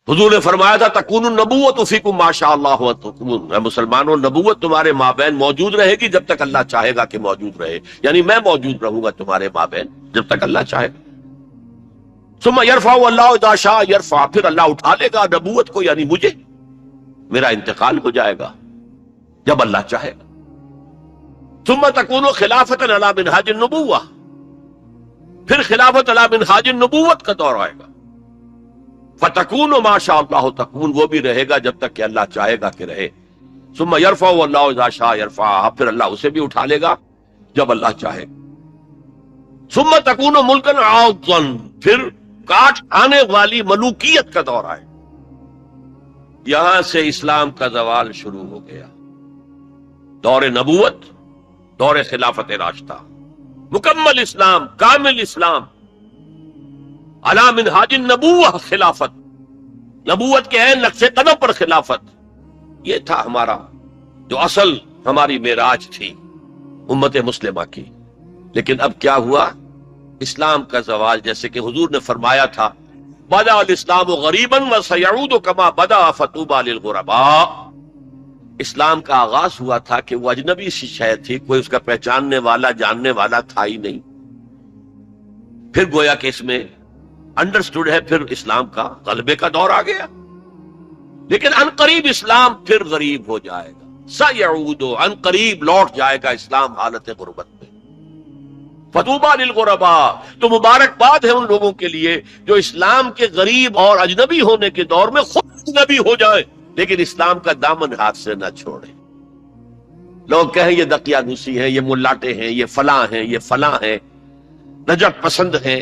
حضور نے فرمایا تھا تکون النبوۃ فیکم ما شاء اللہ تکون، اے مسلمانوں نبوت تمہارے مابین موجود رہے گی جب تک اللہ چاہے گا کہ موجود رہے، یعنی میں موجود رہوں گا تمہارے مابین جب تک اللہ چاہے گا۔ ثم یرفع اللہ اذا شاء یرفع، پھر اللہ اٹھا لے گا نبوت کو، یعنی مجھے، میرا انتقال ہو جائے گا جب اللہ چاہے گا۔ ثم تکون خلافۃ علی منہاج النبوۃ، پھر خلافت علی منہاج النبوت کا دور آئے گا۔ فتکون ما شاء اللہ تکون، وہ بھی رہے گا جب تک کہ اللہ چاہے گا کہ رہے۔ ثم یرفع اللہ اذا شاء یرفع، پھر اللہ اسے بھی اٹھا لے گا جب اللہ چاہے گا۔ ثم تکون ملکا عاضا، پھر کاٹ آنے والی ملوکیت کا دور آئے۔ یہاں سے اسلام کا زوال شروع ہو گیا، دور نبوت، دور خلافت راشدہ، مکمل اسلام، کامل اسلام، علی منہاج النبوۃ خلافت، نبوت کے عین نقش قدم پر خلافت، یہ تھا ہمارا جو اصل ہماری معراج تھی امت مسلمہ کی۔ لیکن اب کیا ہوا؟ اسلام کا زوال، جیسے کہ حضور نے فرمایا تھا بدأ الاسلام غریبا وسیعود کما بدأ فطوبی للغرباء، اسلام کا آغاز ہوا تھا کہ وہ اجنبی سی شے تھی، کوئی اس کا پہچاننے والا جاننے والا تھا ہی نہیں، پھر گویا کہ اس میں انڈرسٹوڈ ہے، پھر اسلام کا غلبے کا دور آ گیا، لیکن ان قریب اسلام پھر غریب ہو جائے گا، سیعود، ان قریب لوٹ جائے گا اسلام حالت غربت میں۔ فطوبی للغرباء، تو مبارکباد ہے ان لوگوں کے لیے جو اسلام کے غریب اور اجنبی ہونے کے دور میں خود اجنبی ہو جائے لیکن اسلام کا دامن ہاتھ سے نہ چھوڑے۔ لوگ کہیں یہ دقیانوسی ہیں، یہ ملاٹے ہیں، یہ فلاں ہیں، یہ فلاں ہیں، نجف پسند ہیں،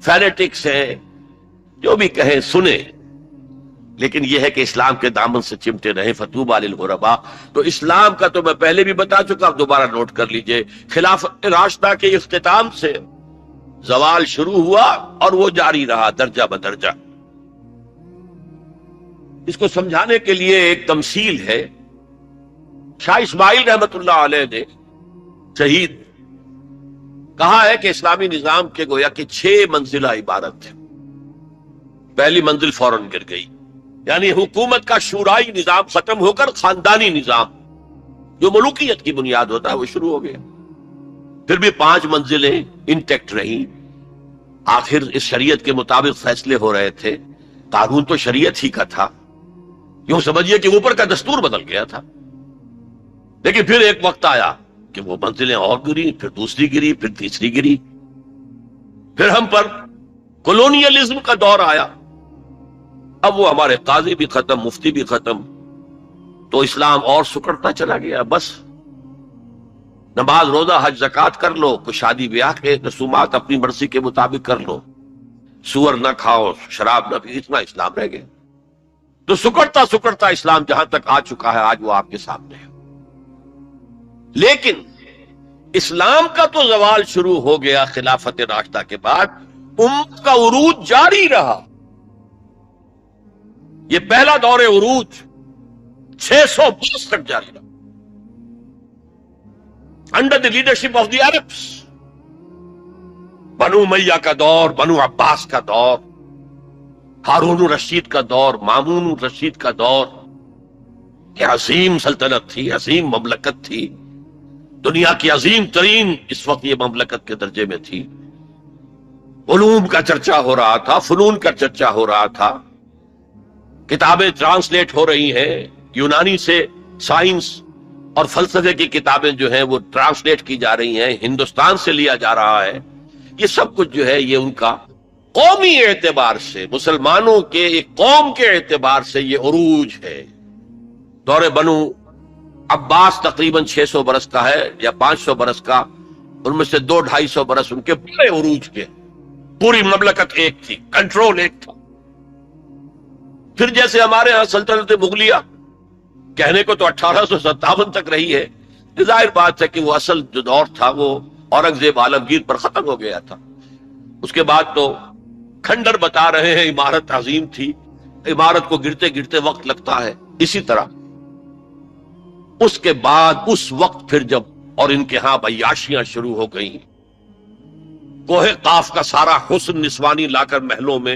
فینیٹکس ہیں، جو بھی کہیں سنیں، لیکن یہ ہے کہ اسلام کے دامن سے چمٹے رہے۔ فطوبی للغرباء، تو اسلام کا تو میں پہلے بھی بتا چکا، اب دوبارہ نوٹ کر لیجئے، خلافت راشدہ کے اختتام سے زوال شروع ہوا اور وہ جاری رہا درجہ بدرجہ۔ اس کو سمجھانے کے لیے ایک تمثیل ہے، شاہ اسماعیل رحمت اللہ علیہ نے شہید کہا ہے کہ اسلامی نظام کے گویا کہ 6 منزلہ عبارت ہے۔ پہلی منزل فوراً گر گئی، یعنی حکومت کا شورائی نظام ختم ہو کر خاندانی نظام جو ملوکیت کی بنیاد ہوتا ہے وہ شروع ہو گیا۔ پھر بھی 5 منزلیں انٹیکٹ رہیں، آخر اس شریعت کے مطابق فیصلے ہو رہے تھے، قانون تو شریعت ہی کا تھا، یوں سمجھیے کہ اوپر کا دستور بدل گیا تھا، لیکن پھر ایک وقت آیا کہ وہ منزلیں اور گری، پھر دوسری گری، پھر تیسری گری، پھر ہم پر کولونیلزم کا دور آیا، اب وہ ہمارے قاضی بھی ختم، مفتی بھی ختم، تو اسلام اور سکڑتا چلا گیا۔ بس نماز روزہ حج زکوٰۃ کر لو، کوئی شادی بیاہ کے رسومات اپنی مرضی کے مطابق کر لو، سور نہ کھاؤ، شراب نہ پی، اتنا اسلام رہ گیا۔ تو سکڑتا سکڑتا اسلام جہاں تک آ چکا ہے آج وہ آپ کے سامنے ہے۔ لیکن اسلام کا تو زوال شروع ہو گیا خلافت راشدہ کے بعد، امت کا عروج جاری رہا۔ یہ پہلا دور عروج 600 برس تک جاری رہا، under the leadership of the Arabs, بنو امیہ کا دور، بنو عباس کا دور، ہارون الرشید کا دور، مامون الرشید کا دور، کہ عظیم سلطنت تھی، عظیم مملکت تھی، دنیا کی عظیم ترین اس وقت یہ مملکت کے درجے میں تھی، علوم کا چرچا ہو رہا تھا، فنون کا چرچا ہو رہا تھا، کتابیں ٹرانسلیٹ ہو رہی ہیں، یونانی سے سائنس اور فلسفے کی کتابیں جو ہیں وہ ٹرانسلیٹ کی جا رہی ہیں، ہندوستان سے لیا جا رہا ہے۔ یہ سب کچھ جو ہے یہ ان کا قومی اعتبار سے، مسلمانوں کے ایک قوم کے اعتبار سے یہ عروج ہے۔ دور بنو عباس تقریباً 600 برس کا ہے یا 500 برس کا، ان میں سے 200-250 برس ان کے بڑے عروج کے، پوری مملکت ایک تھی، کنٹرول ایک تھا۔ پھر جیسے ہمارے ہاں سلطنت مغلیہ کہنے کو تو 1857 تک رہی ہے، ظاہر بات ہے کہ وہ اصل جو دور تھا وہ اورنگزیب عالمگیر پر ختم ہو گیا تھا۔ اس کے بعد تو کھنڈر بتا رہے ہیں عمارت عظیم تھی، عمارت کو گرتے گرتے وقت لگتا ہے، اسی طرح اس کے بعد اس وقت پھر جب اور ان کے ہاں عیاشیاں شروع ہو گئیں، کوہ قاف کا سارا حسن نسوانی لا کر محلوں میں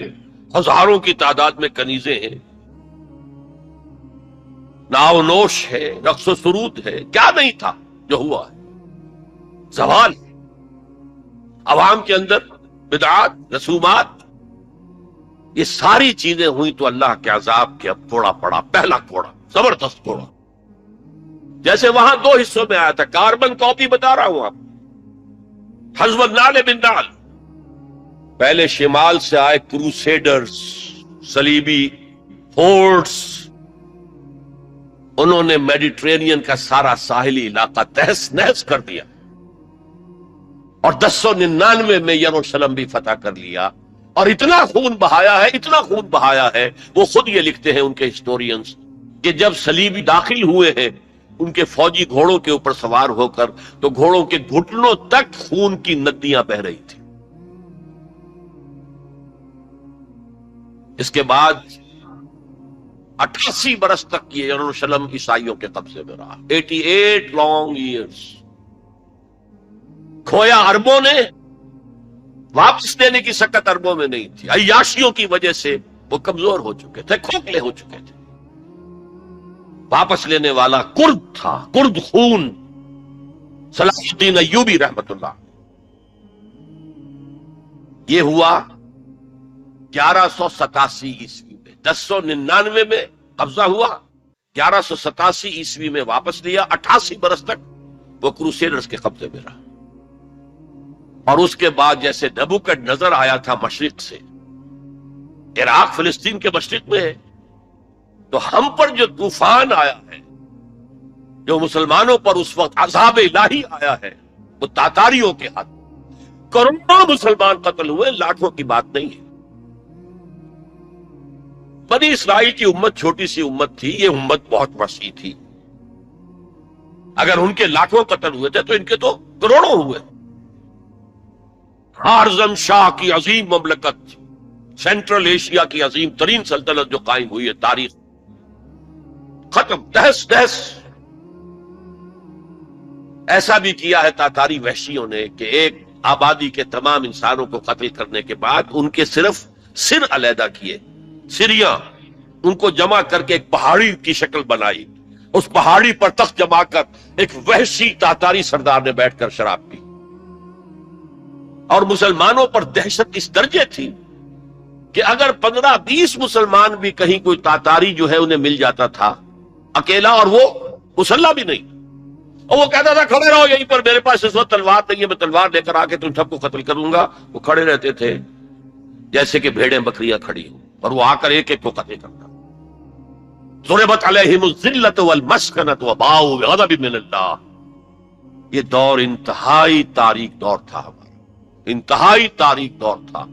ہزاروں کی تعداد میں کنیزیں ہیں، ناو نوش ہے، رقص و سرود ہے، کیا نہیں تھا جو ہوا ہے؟ زوال، عوام کے اندر بدعات، رسومات، یہ ساری چیزیں ہوئی تو اللہ کے عذاب کے اب کوڑا پڑا، پہلا کوڑا، زبردست کوڑا. جیسے وہاں دو حصوں میں آیا تھا، کاربن کاپی بتا رہا ہوں آپ، حزب النعل بالنعل. پہلے شمال سے آئے کروسیڈرز، صلیبی فورٹس، انہوں نے میڈیٹرینین کا سارا ساحلی علاقہ تہس نہس کر دیا، اور 1099 میں یروشلم بھی فتح کر لیا، اور اتنا خون بہایا ہے، اتنا خون بہایا ہے. وہ خود یہ لکھتے ہیں ان کے ہسٹورینز کہ جب صلیبی داخل ہوئے ہیں ان کے فوجی گھوڑوں کے اوپر سوار ہو کر، تو گھوڑوں کے گھٹنوں تک خون کی ندیاں بہ رہی تھی. اس کے بعد 88 برس تک یہ یروشلم عیسائیوں کے قبضے میں رہا، 88 لانگ ایئرز. کھویا اربوں نے، واپس دینے کی سکت اربوں میں نہیں تھی. عیاشیوں کی وجہ سے وہ کمزور ہو چکے تھے، کھوکھلے ہو چکے تھے. واپس لینے والا کرد تھا، کرد خون، صلاح الدین ایوبی رحمت اللہ. یہ ہوا 1187 عیسوی میں. 1099 میں قبضہ ہوا، 1187 عیسوی میں واپس لیا. 88 برس تک وہ کروسیڈرز کے قبضے میں رہا. اور اس کے بعد جیسے نبوکڈ نظر آیا تھا مشرق سے، عراق فلسطین کے مشرق میں ہے، تو ہم پر جو طوفان آیا ہے، جو مسلمانوں پر اس وقت عذاب الہی آیا ہے، وہ تاتاریوں کے ہاتھ. کروڑوں مسلمان قتل ہوئے، لاکھوں کی بات نہیں ہے. بنی اسرائیل کی امت چھوٹی سی امت تھی، یہ امت بہت وسیع تھی. اگر ان کے لاکھوں قتل ہوئے تھے تو ان کے تو کروڑوں ہوئے. خارزم شاہ کی عظیم مملکت، سینٹرل ایشیا کی عظیم ترین سلطنت جو قائم ہوئی ہے، تاریخ ختم، تہس نہس. ایسا بھی کیا ہے تاتاری وحشیوں نے کہ ایک آبادی کے تمام انسانوں کو قتل کرنے کے بعد ان کے صرف سر علیحدہ کیے، سریاں، ان کو جمع کر کے ایک پہاڑی کی شکل بنائی. اس پہاڑی پر تخت جما کر ایک وحشی تاتاری سردار نے بیٹھ کر شراب پی. اور مسلمانوں پر دہشت اس درجے تھی کہ اگر 15-20 مسلمان بھی کہیں کوئی تاتاری جو ہے انہیں مل جاتا تھا اکیلا، اور وہ مسلح بھی نہیں، اور وہ کہتا تھا کھڑے رہو یہیں پر، میرے پاس اس وقت تلوار نہیں ہے، میں تلوار لے کر آ کے تم سب کو قتل کروں گا. وہ کھڑے رہتے تھے جیسے کہ بھیڑیں بکریاں کھڑی ہوں، اور وہ آ کر ایک ایک کو قتل کرتا. ضربت علیہم الذلۃ والمسکنۃ وباؤوا بغضب من اللہ. یہ دور انتہائی تاریک دور تھا ہمارا، انتہائی تاریک دور تھا.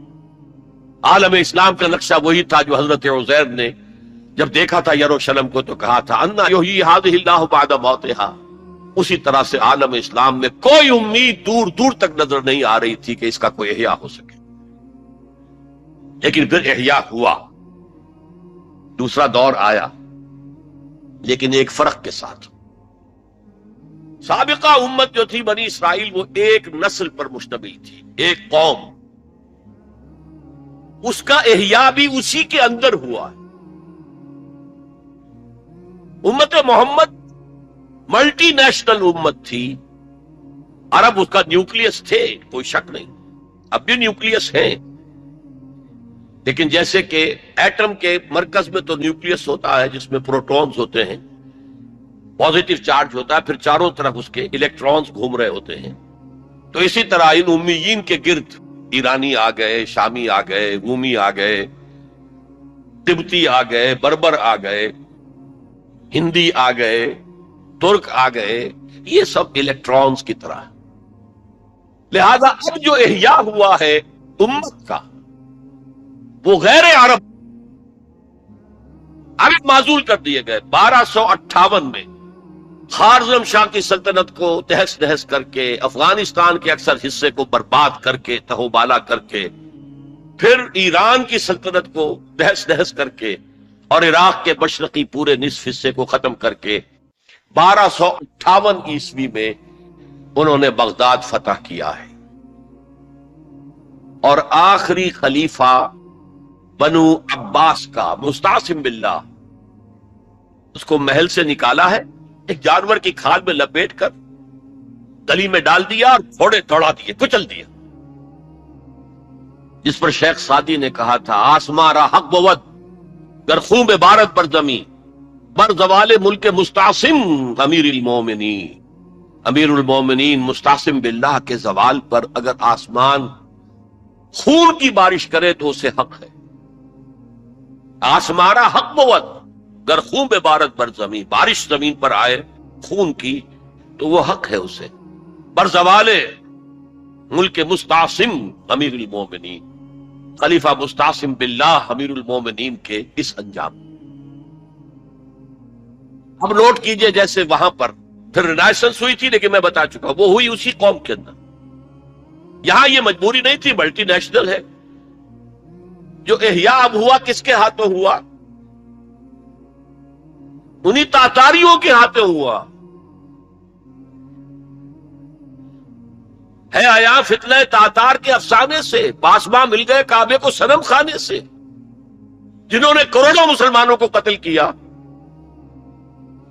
عالم اسلام کا نقشہ وہی تھا جو حضرت عزیر نے جب دیکھا تھا یروشلم کو تو کہا تھا انا یحیی ھذہ اللہ بعد موتھا. اسی طرح سے عالم اسلام میں کوئی امید دور دور تک نظر نہیں آ رہی تھی کہ اس کا کوئی احیاء ہو سکے، لیکن پھر احیاء ہوا. دوسرا دور آیا، لیکن ایک فرق کے ساتھ. سابقہ امت جو تھی بنی اسرائیل، وہ ایک نسل پر مشتمل تھی، ایک قوم. اس کا احیاء بھی اسی کے اندر ہوا. امت محمد ملٹی نیشنل امت تھی. عرب اس کا نیوکلیس تھے، کوئی شک نہیں، اب بھی نیوکلیس ہیں. لیکن جیسے کہ ایٹم کے مرکز میں تو نیوکلیس ہوتا ہے جس میں پروٹونز ہوتے ہیں، پازیٹو چارج ہوتا ہے، پھر چاروں طرف اس کے الیکٹرونز گھوم رہے ہوتے ہیں. تو اسی طرح ان امیین کے گرد ایرانی آ گئے، شامی آ گئے، رومی آ گئے، تبتی آ گئے، بربر آ گئے، ہندی آ گئے، ترک آ گئے. یہ سب الیکٹرونز کی طرح. لہذا اب جو احیاء ہوا ہے امت کا، وہ غیر عرب معزول کر دیے گئے. 1258 میں خارزم شاہ کی سلطنت کو تہس نہس کر کے، افغانستان کے اکثر حصے کو برباد کر کے، تہوبالا کر کے، پھر ایران کی سلطنت کو تہس نہس کر کے، اور عراق کے مشرقی پورے نصف حصے کو ختم کر کے 1258 عیسوی میں انہوں نے بغداد فتح کیا ہے. اور آخری خلیفہ بنو عباس کا مستعصم باللہ، اس کو محل سے نکالا ہے، ایک جانور کی کھال میں لپیٹ کر گلی میں ڈال دیا اور گھوڑے دوڑا دیے، کچل دیا، جس پر شیخ سعدی نے کہا تھا آسماں را حق بود گر خون بارت پر زمین بر زوال ملک مستعصم امیر المومنین، امیر المومنین مستعصم باللہ کے زوال پر اگر آسمان خون کی بارش کرے تو اسے حق ہے، آسمارا حق بود گر خون بارت پر زمین، بارش زمین پر آئے خون کی تو وہ حق ہے اسے، بر زوال ملک مستعصم امیر المومنین، خلیفہ مستعصم باللہ امیر المومنین کے اس انجام۔ اب نوٹ کیجئے جیسے وہاں پر پھر رینائسنس ہوئی تھی، لیکن میں بتا چکا وہ ہوئی اسی قوم کے اندر، یہاں یہ مجبوری نہیں تھی، ملٹی نیشنل ہے۔ جو احیاء اب ہوا کس کے ہاتھوں ہوا؟ انہی تاتاریوں کے ہاتھوں ہوا۔ ہے آیا فتنہ تاتار کے افسانے سے، پاسباں مل گئے کعبے کو صنم خانے سے، جنہوں نے کروڑوں مسلمانوں کو قتل کیا،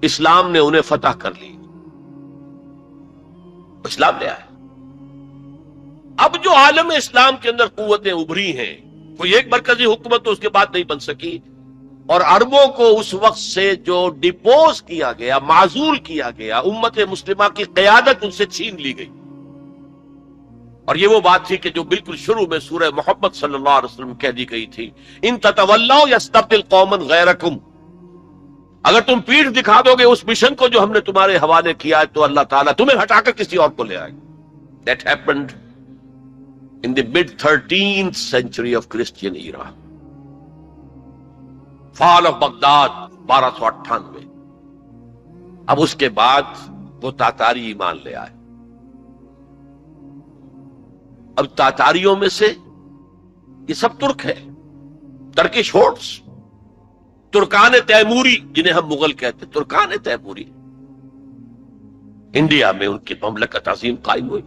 اسلام نے انہیں فتح کر لی، اسلام لے آئے۔ اب جو عالم اسلام کے اندر قوتیں ابھری ہیں، کوئی ایک مرکزی حکومت تو اس کے بعد نہیں بن سکی، اور عربوں کو اس وقت سے جو ڈپوز کیا گیا، معزول کیا گیا، امت مسلمہ کی قیادت ان سے چھین لی گئی۔ اور یہ وہ بات تھی کہ جو بالکل شروع میں سورہ محمد صلی اللہ علیہ وسلم کہہ دی گئی تھی، ان تتولوا یستبدل قوما غیرکم، اگر تم پیٹھ دکھا دو گے اس مشن کو جو ہم نے تمہارے حوالے کیا ہے تو اللہ تعالیٰ تمہیں ہٹا کر کسی اور کو لے آئے گا۔ That happened in the mid-13th century of Christian era. Fall of Baghdad 1298۔ اب اس کے بعد وہ تاتاری ایمان لے آئے۔ اب تاتاریوں میں سے یہ سب ترک ہے، ترکش ہورڈز، ترکان تیموری جنہیں ہم مغل کہتے ہیں، ترکان تیموری، انڈیا میں ان کی مملکت عظیم قائم ہوئی،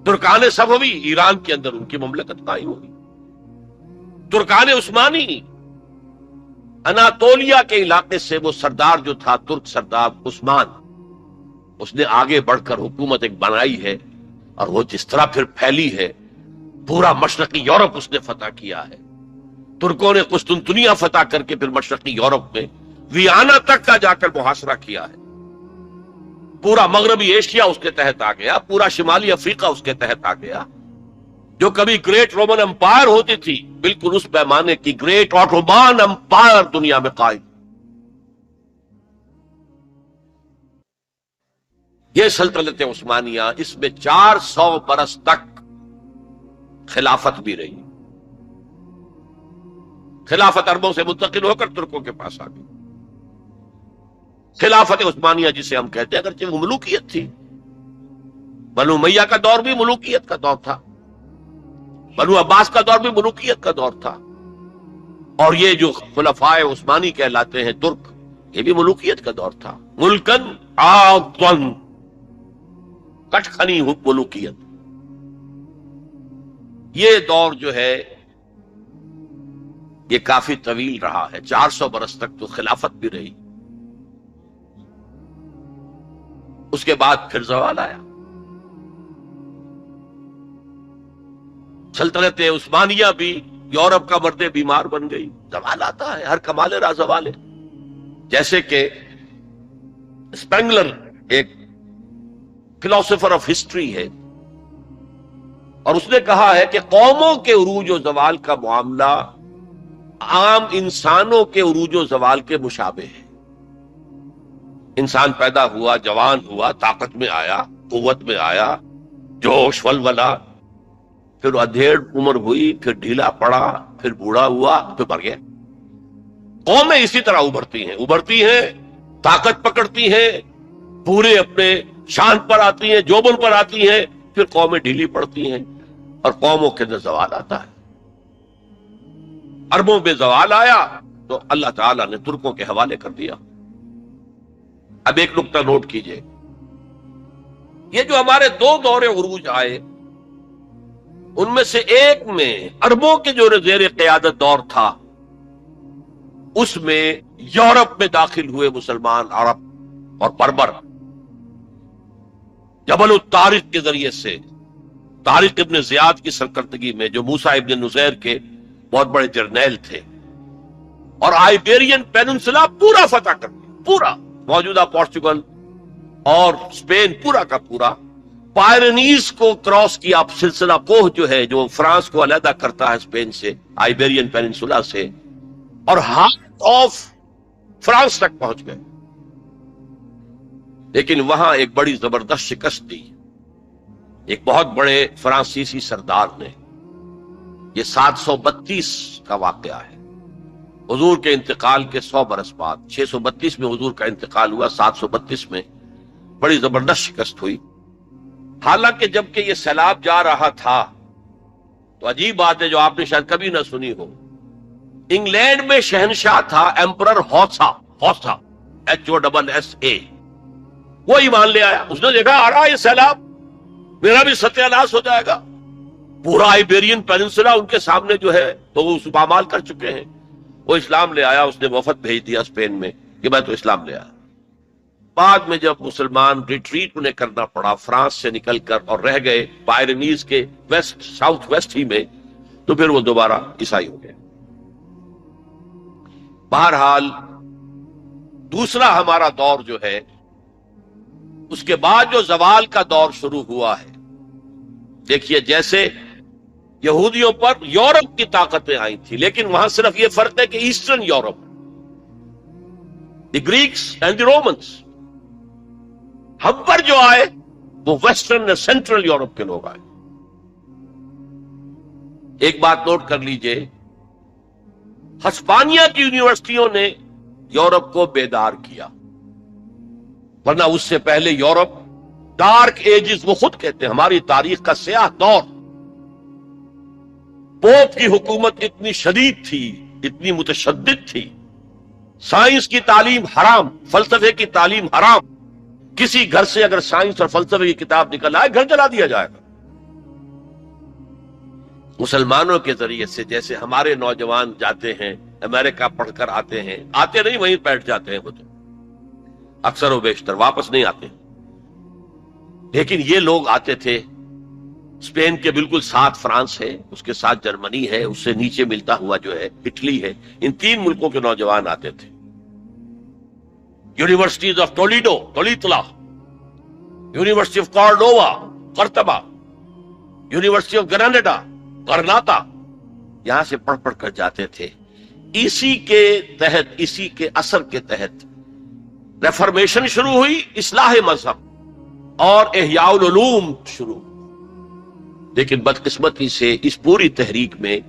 ترکان صفوی ایران کے اندر ان کی مملکت قائم ہوئی، ترکان عثمانی اناتولیا کے علاقے سے وہ سردار جو تھا ترک سردار عثمان، اس نے آگے بڑھ کر حکومت ایک بنائی ہے، اور وہ جس طرح پھر پھیلی ہے، پورا مشرقی یورپ اس نے فتح کیا ہے۔ ترکوں نے قسطنطنیہ فتح کر کے پھر مشرقی یورپ میں ویانا تک کا جا کر محاصرہ کیا ہے، پورا مغربی ایشیا اس کے تحت آ گیا، پورا شمالی افریقہ اس کے تحت آ گیا۔ جو کبھی گریٹ رومن امپائر ہوتی تھی، بالکل اس پیمانے کی گریٹ آٹومان امپائر دنیا میں قائم۔ یہ سلطنت عثمانیہ، اس میں 400 برس تک خلافت بھی رہی، خلافت عربوں سے منتقل ہو کر ترکوں کے پاس آ گئی۔ خلافت عثمانیہ جسے ہم کہتے ہیں، اگرچہ وہ ملوکیت تھی، بنو امیہ کا دور بھی ملوکیت کا دور تھا، بنو عباس کا دور بھی ملوکیت کا دور تھا، اور یہ جو خلفائے عثمانی کہلاتے ہیں ترک، یہ بھی ملوکیت کا دور تھا۔ ملکن عاقن، کٹ کھنی ملوکیت۔ یہ دور جو ہے یہ کافی طویل رہا ہے، 400 برس تک تو خلافت بھی رہی۔ اس کے بعد پھر زوال آیا، سلطنت عثمانیہ بھی یورپ کا مرد بیمار بن گئی۔ زوال آتا ہے، ہر کمال را زوال ہے۔ جیسے کہ اسپینگلر ایک فلاسفر آف ہسٹری ہے، اور اس نے کہا ہے کہ قوموں کے عروج و زوال کا معاملہ عام انسانوں کے عروج و زوال کے مشابہ ہے۔ انسان پیدا ہوا، جوان ہوا، طاقت میں آیا، قوت میں آیا، جوش ولولہ، پھر ادھیڑ عمر ہوئی، پھر ڈھیلا پڑا، پھر بوڑھا ہوا، پھر مر گیا۔ قومیں اسی طرح ابھرتی ہیں، طاقت پکڑتی ہیں، پورے اپنے شان پر آتی ہیں، جوبن پر آتی ہیں، پھر قومیں ڈھیلی پڑتی ہیں، اور قوموں کے اندر زوال آتا ہے۔ عربوں میں زوال آیا تو اللہ تعالیٰ نے ترکوں کے حوالے کر دیا۔ اب ایک نقطہ نوٹ کیجئے، یہ جو ہمارے 2 دور عروج آئے، ان میں سے ایک میں عربوں کے جو زیر قیادت دور تھا، اس میں یورپ میں داخل ہوئے مسلمان عرب اور بربر جبل الطارق کے ذریعے سے، طارق ابن زیاد کی سرکردگی میں، جو موسیٰ ابن نصیر کے بہت بڑے جرنیل تھے، اور آئیبیرین پیننسلا پورا فتح کر دیا، پورا موجودہ پورچگل اور اسپین پورا کا پورا، پائرنیز کو کراس کیا، سلسلہ کوہ جو ہے جو فرانس کو علیحدہ کرتا ہے اسپین سے، آئیبیرین پیننسلا سے، اور ہارٹ آف فرانس تک پہنچ گئے۔ لیکن وہاں ایک بڑی زبردست شکست دی ایک بہت بڑے فرانسیسی سردار نے۔ یہ 732 کا واقعہ ہے، حضور کے انتقال کے 100 برس بعد۔ 632 میں حضور کا انتقال ہوا، 732 میں بڑی زبردست شکست ہوئی۔ حالانکہ جبکہ یہ سیلاب جا رہا تھا تو عجیب بات ہے جو آپ نے شاید کبھی نہ سنی ہو، انگلینڈ میں شہنشاہ تھا ایمپرر ہوسا، HOSSA، وہ ایمان لے آیا۔ اس نے دیکھا آ رہا یہ سیلاب، میرا بھی ستیہ ناش ہو جائے گا۔ پورا آئیبیرین پیننسلا ان کے سامنے جو ہے تو وہ پامال کر چکے ہیں۔ وہ اسلام لے آیا، اس نے وفد بھیج دیا اسپین میں کہ میں تو اسلام لے آیا۔ بعد میں جب مسلمان ریٹریٹ انہیں کرنا پڑا فرانس سے نکل کر اور رہ گئے پائرنیز کے ویسٹ ساؤتھ ویسٹ ہی میں، تو پھر وہ دوبارہ عیسائی ہو گئے۔ بہرحال دوسرا ہمارا دور جو ہے، اس کے بعد جو زوال کا دور شروع ہوا ہے، دیکھیے جیسے یہودیوں پر یورپ کی طاقتیں آئی تھی، لیکن وہاں صرف یہ فرق ہے کہ eastern Europe, the Greeks and the Romans, ہم پر جو آئے وہ ویسٹرن سینٹرل یورپ کے لوگ آئے۔ ایک بات نوٹ کر لیجئے، ہسپانیہ کی یونیورسٹیوں نے یورپ کو بیدار کیا، ورنہ اس سے پہلے یورپ ڈارک ایجز، وہ خود کہتے ہیں ہماری تاریخ کا سیاہ دور، پوپ کی حکومت اتنی شدید تھی، اتنی متشدد تھی، سائنس کی تعلیم حرام، فلسفے کی تعلیم حرام، کسی گھر سے اگر سائنس اور فلسفے کی کتاب نکل آئے گھر جلا دیا جائے گا۔ مسلمانوں کے ذریعے سے جیسے ہمارے نوجوان جاتے ہیں امریکہ پڑھ کر آتے ہیں، آتے نہیں وہیں بیٹھ جاتے ہیں، وہ تو اکثر و بیشتر واپس نہیں آتے، لیکن یہ لوگ آتے تھے۔ اسپین کے بالکل ساتھ فرانس ہے، اس کے ساتھ جرمنی ہے، اس سے نیچے ملتا ہوا جو ہے اٹلی ہے، ان 3 ملکوں کے نوجوان آتے تھے۔ یونیورسٹیز آف تولیتلا، یونیورسٹی آف کارڈووا قرطبہ، یونیورسٹی آف گراناڈا غرناطہ، یہاں سے پڑھ پڑھ کر جاتے تھے۔ اسی کے تحت، اسی کے اثر کے تحت ریفارمیشن شروع ہوئی، اصلاح مذہب اور احیاء العلوم شروع۔ لیکن بدقسمتی سے اس پوری تحریک میں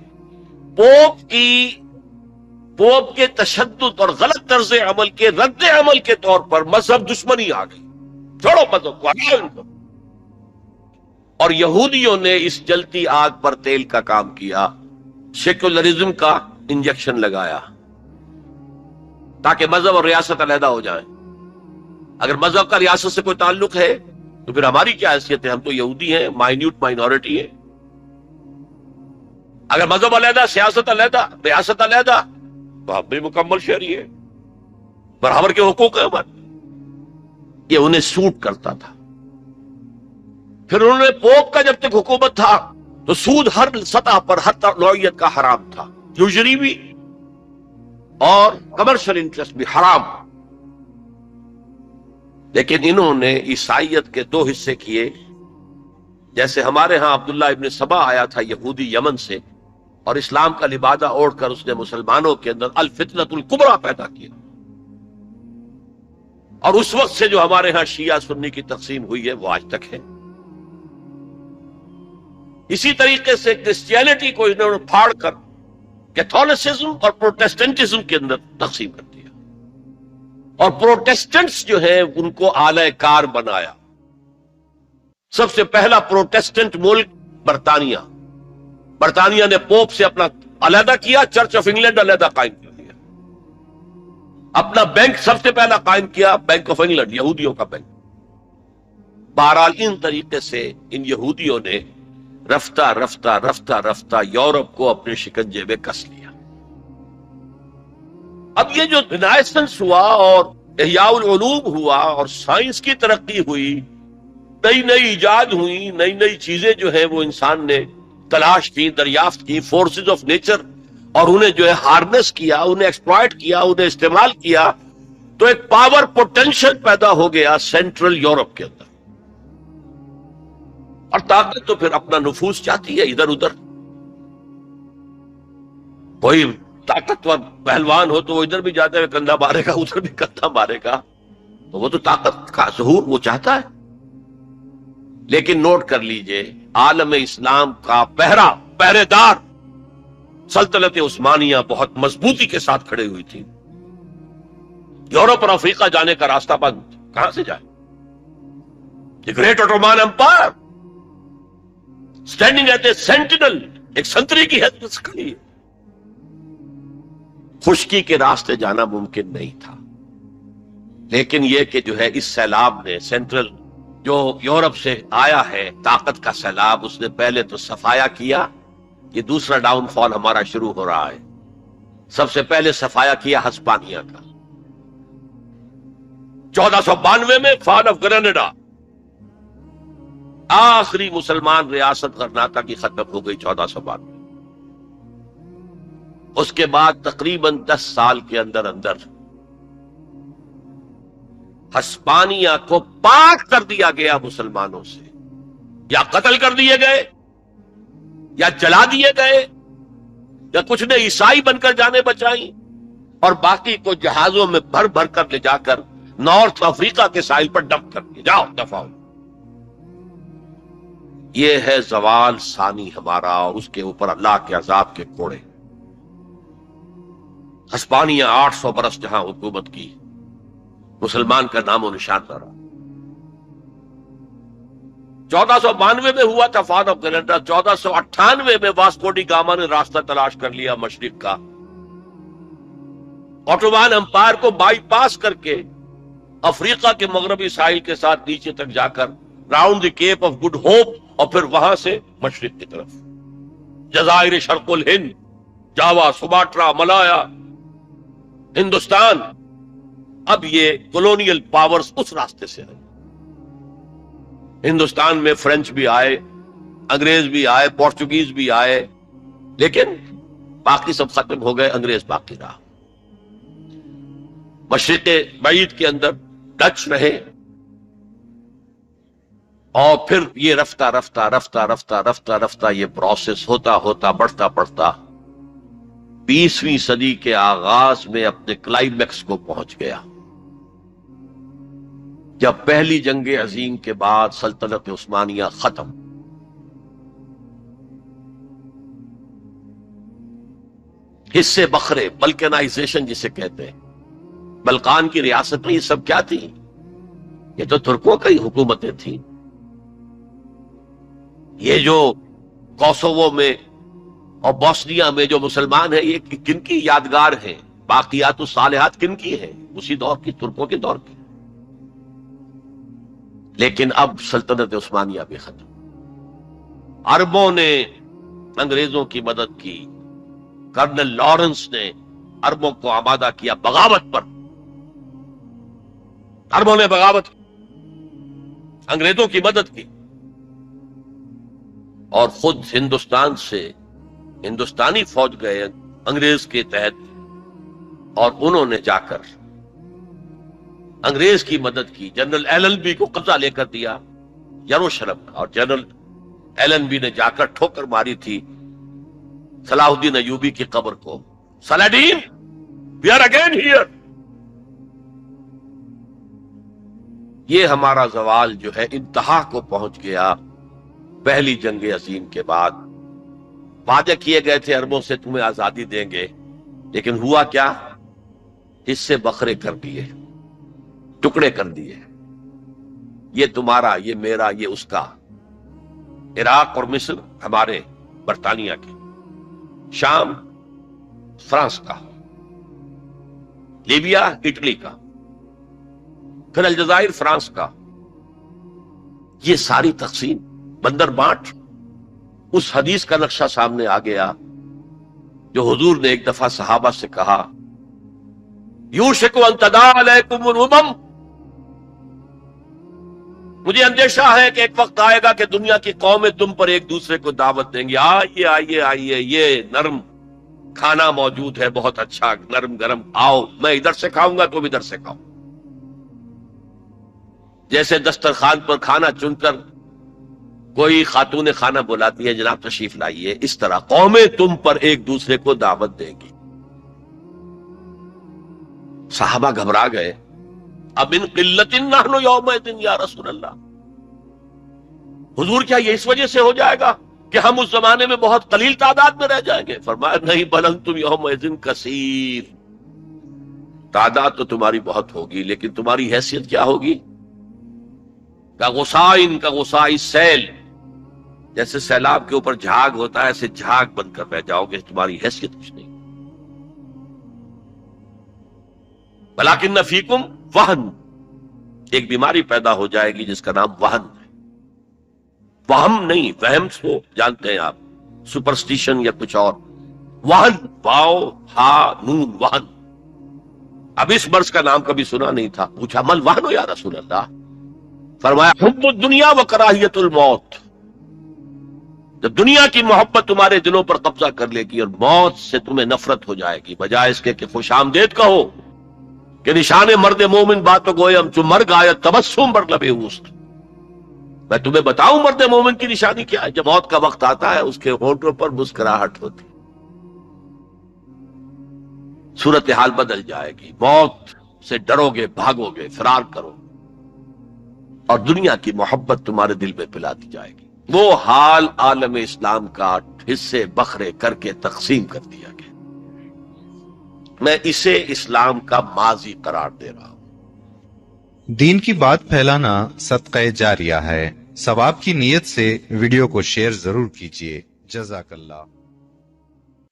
پوپ کے تشدد اور غلط طرز عمل کے رد عمل کے طور پر مذہب دشمنی آ گئی، چھوڑو مذہب کو، ہٹاؤ ان کو۔ اور یہودیوں نے اس جلتی آگ پر تیل کا کام کیا، سیکولرزم کا انجیکشن لگایا تاکہ مذہب اور ریاست علیحدہ ہو جائیں۔ اگر مذہب کا ریاست سے کوئی تعلق ہے تو پھر ہماری کیا حیثیت ہے؟ ہم تو یہودی ہیں، مائنیوٹ مائنورٹی ہے۔ اگر مذہب علیحدہ، سیاست علیحدہ، ریاست علیحدہ، تو ہم بھی مکمل شہری ہیں، برابر کے حقوق ہیں ہمارے۔ یہ انہیں سوٹ کرتا تھا۔ پھر انہوں نے پوپ کا جب تک حکومت تھا تو سود ہر سطح پر، ہر نوعیت کا حرام تھا، یوزری بھی اور کمرشل انٹرسٹ بھی حرام۔ لیکن انہوں نے عیسائیت کے 2 حصے کیے، جیسے ہمارے ہاں عبداللہ ابن سبا آیا تھا یہودی یمن سے، اور اسلام کا لبادہ اوڑھ کر اس نے مسلمانوں کے اندر الفتنۃ الکبریٰ پیدا کیا، اور اس وقت سے جو ہمارے ہاں شیعہ سنی کی تقسیم ہوئی ہے وہ آج تک ہے۔ اسی طریقے سے کرسچینٹی کو انہوں نے پھاڑ کر کیتھولسزم اور پروٹیسٹنٹزم کے اندر تقسیم کر دیا، اور پروٹیسٹنٹس جو ہیں ان کو اعلی کار بنایا۔ سب سے پہلا پروٹیسٹنٹ ملک برطانیہ نے پوپ سے اپنا علیحدہ کیا، چرچ آف انگلینڈ علیحدہ قائم کر دیا، اپنا بینک سب سے پہلا قائم کیا، بینک آف انگلینڈ، یہودیوں کا بینک۔ بہرحال ان طریقے سے ان یہودیوں نے رفتہ رفتہ رفتہ رفتہ یورپ کو اپنے شکنجے میں کس لیا۔ اب یہ جو رینائسنس ہوا اور احیاء العلوم ہوا اور سائنس کی ترقی ہوئی، نئی نئی ایجاد ہوئی، نئی نئی چیزیں جو ہیں وہ انسان نے تلاش کی، دریافت کی، فورسز آف نیچر، اور انہیں جو ہے ہارنس کیا، انہیں ایکسپلائٹ کیا، انہیں استعمال کیا، تو ایک پاور پوٹینشل پیدا ہو گیا سینٹرل یورپ کے اندر۔ اور طاقت تو پھر اپنا نفوذ چاہتی ہے ادھر ادھر۔ کوئی طاقتور پہلوان ہو تو وہ ادھر بھی جاتے ہوئے کندھا مارے گا، ادھر بھی کندھا مارے گا، تو وہ تو طاقت کا ظہور وہ چاہتا ہے۔ لیکن نوٹ کر لیجئے، عالم اسلام کا پہرے دار سلطنت عثمانیہ بہت مضبوطی کے ساتھ کھڑے ہوئی تھی۔ یورپ اور افریقہ جانے کا راستہ بند، کہاں سے جائے؟ The great Ottoman empire standing at a sentinel, ایک سنتری کی حیثیت سے کھڑی ہے۔ خشکی کے راستے جانا ممکن نہیں تھا، لیکن یہ کہ جو ہے اس سیلاب نے سینٹرل جو یورپ سے آیا ہے طاقت کا سیلاب، اس نے پہلے تو صفایا کیا۔ یہ دوسرا ڈاؤن فال ہمارا شروع ہو رہا ہے۔ سب سے پہلے صفایا کیا ہسپانیہ کا 1492 میں، فال آف گرینیڈا، آخری مسلمان ریاست غرناطہ کی ختم ہو گئی 1492۔ اس کے بعد تقریباً 10 سال کے اندر اندر ہسپانیہ کو پاک کر دیا گیا مسلمانوں سے، یا قتل کر دیے گئے، یا جلا دیے گئے، یا کچھ نے عیسائی بن کر جانے بچائیں، اور باقی کو جہازوں میں بھر بھر کر لے جا کر نارتھ افریقہ کے ساحل پر ڈمپ کر دیا، جاؤ دفع ہو۔ یہ ہے زوال ثانی ہمارا، اور اس کے اوپر اللہ کے عذاب کے کوڑے۔ ہسپانیہ 800 برس جہاں حکومت کی، مسلمان کا نام و نشان نہ رہا۔ 1492 میں ہوا تھا فال آف گرینیڈا، 1498 میں واسکو ڈی گاما نے راستہ تلاش کر لیا مشرق کا، اوٹومان امپائر کو بائی پاس کر کے افریقہ کے مغربی ساحل کے ساتھ نیچے تک جا کر round the Cape of Good Hope, اور پھر وہاں سے مشرق کی طرف جزائر شرق الہند، جاوا، سماٹرا، ملایا، ہندوستان۔ اب یہ کولونیل پاورز اس راستے سے ہے۔ ہندوستان میں فرینچ بھی آئے، انگریز بھی آئے، پورچوگیز بھی آئے، لیکن باقی سب ختم ہو گئے، انگریز باقی رہا۔ مشرق بعید کے اندر ڈچ رہے، اور پھر یہ رفتہ رفتہ رفتہ رفتہ رفتہ رفتہ یہ پروسیس ہوتا ہوتا بڑھتا بڑھتا 20ویں صدی کے آغاز میں اپنے کلائمیکس کو پہنچ گیا، جب پہلی جنگ عظیم کے بعد سلطنت عثمانیہ ختم۔ حصے بکھرے، بلکانائزیشن جسے کہتے ہیں، بلقان کی ریاست میں یہ سب کیا تھی؟ یہ تو ترکوں کی حکومتیں تھیں۔ یہ جو کوسوو میں اور بوسنیا میں جو مسلمان ہیں، یہ کن کی یادگار ہیں؟ باقیات الصالحات کن کی ہیں؟ اسی دور کی، ترکوں کے دور کی۔ لیکن اب سلطنت عثمانیہ بھی ختم۔ عربوں نے انگریزوں کی مدد کی، کرنل لارنس نے عربوں کو آمادہ کیا بغاوت پر۔ عربوں نے بغاوت کی، انگریزوں کی مدد کی، اور خود ہندوستان سے ہندوستانی فوج گئے انگریز کے تحت، اور انہوں نے جا کر انگریز کی مدد کی۔ جنرل ایلن بی کو قبضہ لے کر دیا یروشلم کا، اور جنرل ایلن بی نے جا کر ٹھوکر ماری تھی صلاح الدین ایوبی کی قبر کو۔ سلاڈین، وی آر اگین ہیئر۔ یہ ہمارا زوال جو ہے انتہا کو پہنچ گیا پہلی جنگ عظیم کے بعد۔ وعدے کیے گئے تھے عربوں سے تمہیں آزادی دیں گے، لیکن ہوا کیا؟ حصے بکھرے کر دیے، ٹکڑے کر دیے۔ یہ تمہارا، یہ میرا، یہ اس کا۔ عراق اور مصر ہمارے، برطانیہ کے، شام فرانس کا، لیبیا اٹلی کا، پھر الجزائر فرانس کا۔ یہ ساری تقسیم، بندر بانٹ، اس حدیث کا نقشہ سامنے آ گیا جو حضور نے ایک دفعہ صحابہ سے کہا، یوشک ان تداعی علیکم الامم، مجھے اندیشہ ہے کہ ایک وقت آئے گا کہ دنیا کی قومیں تم پر ایک دوسرے کو دعوت دیں گی، آئیے آئیے آئیے، یہ نرم کھانا موجود ہے، بہت اچھا نرم گرم، آؤ میں ادھر سے کھاؤں گا تم ادھر سے کھاؤ۔ جیسے دسترخوان پر کھانا چن کر کوئی خاتون خانہ بلاتی ہے، جناب تشریف لائیے، اس طرح قومیں تم پر ایک دوسرے کو دعوت دیں گی۔ صحابہ گھبرا گئے، اب ان قلت نحن یومئذ یا رسول اللہ، حضور کیا یہ اس وجہ سے ہو جائے گا کہ ہم اس زمانے میں بہت قلیل تعداد میں رہ جائیں گے؟ فرمایا نہیں، بل انتم یومئذ کثیر، تعداد تو تمہاری بہت ہوگی لیکن تمہاری حیثیت کیا ہوگی؟ کا غصاء سیل، جیسے سیلاب کے اوپر جھاگ ہوتا ہے ایسے جھاگ بن کر رہ جاؤ گے، تمہاری حیثیت کچھ نہیں۔ ولیکن فیکم وہن، ایک بیماری پیدا ہو جائے گی جس کا نام وہن ہے۔ وہم نہیں، وہم کو جانتے ہیں آپ، سپرسٹیشن یا کچھ اور، وہن، واو ہا نون، وہن۔ اب اس مرض کا نام کبھی سنا نہیں تھا، پوچھا مل وہن یا رسول اللہ؟ فرمایا حب الدنیا و کراہیت الموت، جب دنیا کی محبت تمہارے دلوں پر قبضہ کر لے گی اور موت سے تمہیں نفرت ہو جائے گی، بجائے اس کے کہ خوش آمدید کہو کہ نشان مرد مومن باتوں گوئے ہم چو مر گایا تبسم بر لبے اوست، میں تمہیں بتاؤں مرد مومن کی نشانی کیا ہے؟ جب موت کا وقت آتا ہے اس کے ہونٹوں پر مسکراہٹ ہوتی، صورتحال بدل جائے گی، موت سے ڈرو گے، بھاگو گے، فرار کرو، اور دنیا کی محبت تمہارے دل میں پلا دی جائے گی۔ وہ حال عالم اسلام کا حصے بکھرے کر کے تقسیم کر دیا گیا، میں اسے اسلام کا ماضی قرار دے رہا ہوں۔ دین کی بات پھیلانا صدقہ جاریہ ہے، ثواب کی نیت سے ویڈیو کو شیئر ضرور کیجیے۔ جزاک اللہ۔